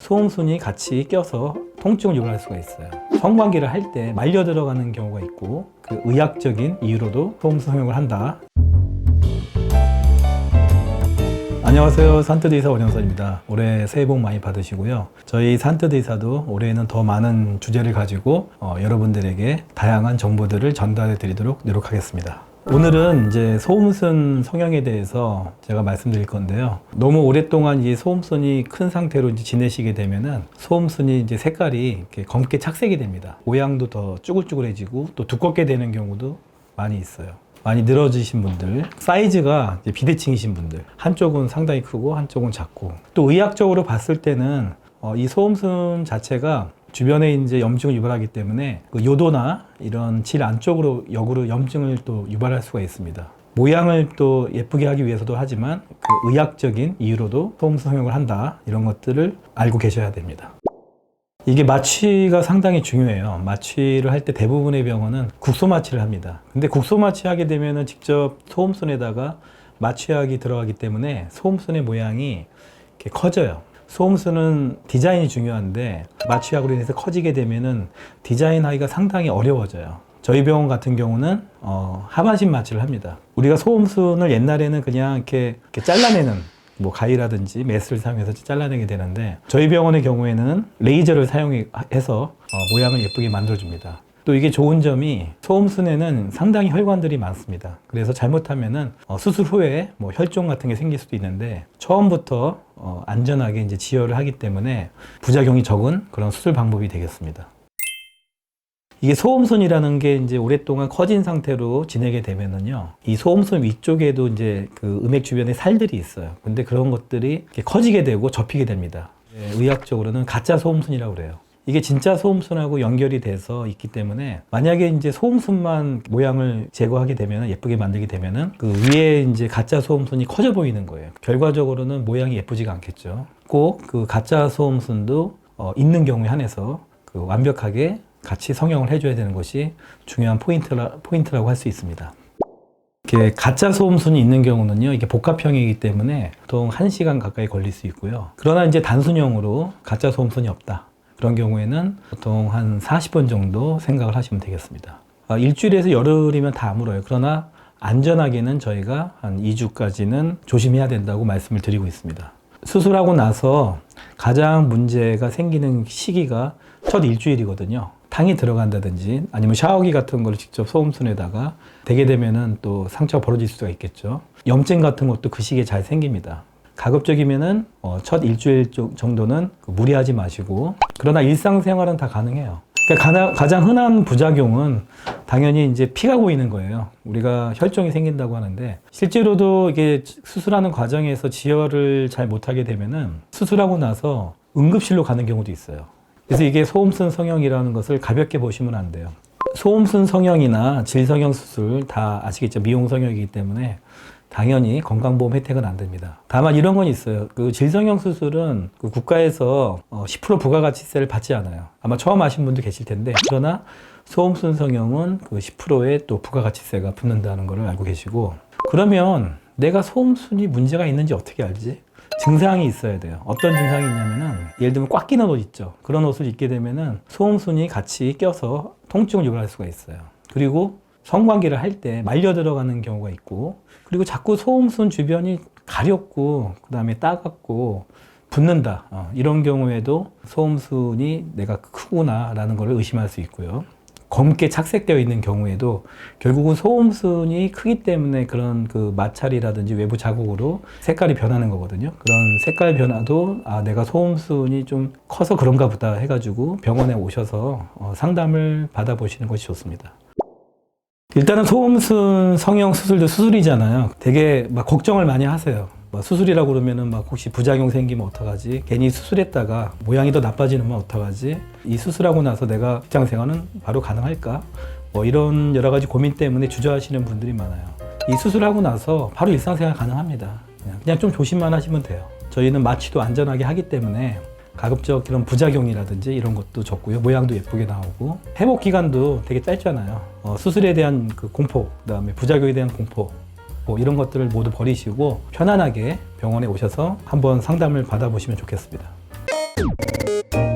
소음순이 같이 껴서 통증을 유발할 수가 있어요. 성관계를 할 때 말려 들어가는 경우가 있고, 그 의학적인 이유로도 소음순 성형을 한다. 안녕하세요. 산뜻의사 원영선입니다. 올해 새해 복 많이 받으시고요. 저희 산뜻의사도 올해는 더 많은 주제를 가지고 여러분들에게 다양한 정보들을 전달해 드리도록 노력하겠습니다. 오늘은 이제 소음순 성형에 대해서 제가 말씀드릴 건데요. 너무 오랫동안 이 소음순이 큰 상태로 이제 지내시게 되면은 소음순이 이제 색깔이 이렇게 검게 착색이 됩니다. 모양도 더 쭈글쭈글해지고 또 두껍게 되는 경우도 많이 있어요. 많이 늘어지신 분들, 사이즈가 이제 비대칭이신 분들, 한쪽은 상당히 크고 한쪽은 작고, 또 의학적으로 봤을 때는 이 소음순 자체가 주변에 이제 염증을 유발하기 때문에 그 요도나 이런 질 안쪽으로 역으로 염증을 또 유발할 수가 있습니다. 모양을 또 예쁘게 하기 위해서도 하지만 그 의학적인 이유로도 소음순 성형을 한다, 이런 것들을 알고 계셔야 됩니다. 이게 마취가 상당히 중요해요. 마취를 할 때 대부분의 병원은 국소 마취를 합니다. 근데 국소 마취하게 되면은 직접 소음순에다가 마취약이 들어가기 때문에 소음순의 모양이 이렇게 커져요. 소음순은 디자인이 중요한데 마취약으로 인해서 커지게 되면은 디자인하기가 상당히 어려워져요. 저희 병원 같은 경우는 하반신 마취를 합니다. 우리가 소음순을 옛날에는 그냥 이렇게 잘라내는 뭐 가위라든지 메스를 사용해서 잘라내게 되는데, 저희 병원의 경우에는 레이저를 사용해서 모양을 예쁘게 만들어줍니다. 또 이게 좋은 점이 소음순에는 상당히 혈관들이 많습니다. 그래서 잘못하면은 수술 후에 뭐 혈종 같은 게 생길 수도 있는데, 처음부터 안전하게 이제 지혈을 하기 때문에 부작용이 적은 그런 수술 방법이 되겠습니다. 이게 소음순이라는 게 이제 오랫동안 커진 상태로 지내게 되면은요, 이 소음순 위쪽에도 이제 그 음액 주변에 살들이 있어요. 근데 그런 것들이 이렇게 커지게 되고 접히게 됩니다. 의학적으로는 가짜 소음순이라고 그래요. 이게 진짜 소음순하고 연결이 돼서 있기 때문에, 만약에 이제 소음순만 모양을 제거하게 되면, 예쁘게 만들게 되면은 그 위에 이제 가짜 소음순이 커져 보이는 거예요. 결과적으로는 모양이 예쁘지가 않겠죠. 꼭 그 가짜 소음순도 있는 경우에 한해서 그 완벽하게 같이 성형을 해줘야 되는 것이 중요한 포인트라고 할 수 있습니다. 이렇게 가짜 소음순이 있는 경우는요, 이게 복합형이기 때문에 보통 1시간 가까이 걸릴 수 있고요. 그러나 이제 단순형으로 가짜 소음순이 없다, 그런 경우에는 보통 한 40분 정도 생각을 하시면 되겠습니다. 일주일에서 열흘이면 다 아물어요. 그러나 안전하게는 저희가 한 2주까지는 조심해야 된다고 말씀을 드리고 있습니다. 수술하고 나서 가장 문제가 생기는 시기가 첫 일주일이거든요. 탕이 들어간다든지 아니면 샤워기 같은 걸 직접 소음순에다가 대게 되면은 또 상처가 벌어질 수가 있겠죠. 염증 같은 것도 그 시기에 잘 생깁니다. 가급적이면은 첫 일주일 정도는 무리하지 마시고, 그러나 일상생활은 다 가능해요. 그러니까 가장 흔한 부작용은 당연히 이제 피가 고이는 거예요. 우리가 혈종이 생긴다고 하는데, 실제로도 이게 수술하는 과정에서 지혈을 잘 못하게 되면은 수술하고 나서 응급실로 가는 경우도 있어요. 그래서 이게 소음순 성형이라는 것을 가볍게 보시면 안 돼요. 소음순 성형이나 질성형 수술 다 아시겠죠? 미용 성형이기 때문에 당연히 건강보험 혜택은 안 됩니다. 다만 이런 건 있어요. 그 질성형 수술은 그 국가에서 10% 부가가치세를 받지 않아요. 아마 처음 아신 분도 계실 텐데, 그러나 소음순 성형은 그 10%의 또 부가가치세가 붙는다는 걸 알고 계시고, 그러면 내가 소음순이 문제가 있는지 어떻게 알지? 증상이 있어야 돼요. 어떤 증상이 있냐면은, 예를 들면 꽉 끼는 옷 있죠. 그런 옷을 입게 되면은 소음순이 같이 껴서 통증을 유발할 수가 있어요. 그리고 성관계를 할 때 말려 들어가는 경우가 있고, 그리고 자꾸 소음순 주변이 가렵고 그 다음에 따갑고 붓는다, 이런 경우에도 소음순이 내가 크구나 라는 걸 의심할 수 있고요. 검게 착색되어 있는 경우에도 결국은 소음순이 크기 때문에 그런 그 마찰이라든지 외부 자국으로 색깔이 변하는 거거든요. 그런 색깔 변화도 내가 소음순이 좀 커서 그런가 보다 해가지고 병원에 오셔서 상담을 받아보시는 것이 좋습니다. 일단은 소음순 성형 수술도 수술이잖아요. 되게 막 걱정을 많이 하세요. 수술이라고 그러면은 막 혹시 부작용 생기면 어떡하지? 괜히 수술했다가 모양이 더 나빠지면 어떡하지? 이 수술하고 나서 내가 직장 생활은 바로 가능할까? 이런 여러 가지 고민 때문에 주저하시는 분들이 많아요. 이 수술하고 나서 바로 일상생활 가능합니다. 그냥 좀 조심만 하시면 돼요. 저희는 마취도 안전하게 하기 때문에 가급적 이런 부작용이라든지 이런 것도 적고요. 모양도 예쁘게 나오고, 회복 기간도 되게 짧잖아요. 수술에 대한 그 공포, 그다음에 부작용에 대한 공포, 이런 것들을 모두 버리시고 편안하게 병원에 오셔서 한번 상담을 받아보시면 좋겠습니다. 네.